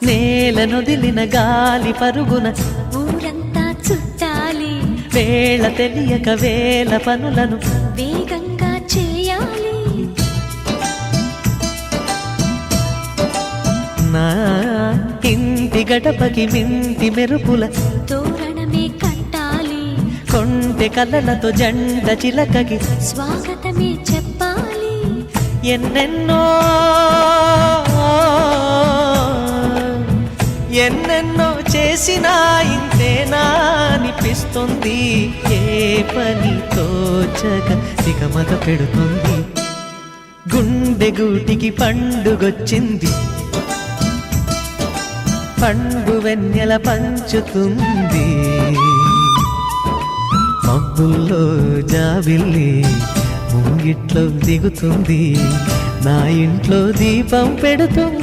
నేలనొదిలిన గాలి పరుగున ఊరంతా చుట్టాలి, వేళ తెలియక వేల పనులను వేగంగా చేయాలి. నా ఇంటి గడపకి మింటి మెరుపుల తోరణమే కట్టాలి, కొంటె కలలతో జంట చిలకకి స్వాగతమే చెప్పాలి. ఎన్నెన్నో ఎన్నెన్నో చేసినా ఇంతేనా అనిపిస్తుంది. ఏ పని తోచక దిగమగ పెడుతుంది. గుండె గూటికి పండుగొచ్చింది, పండు వెన్నెల పంచుతుంది. మబ్బుల్లో జాబిల్లి ముంగిట్లో దిగుతుంది, నా ఇంట్లో దీపం పెడుతుంది.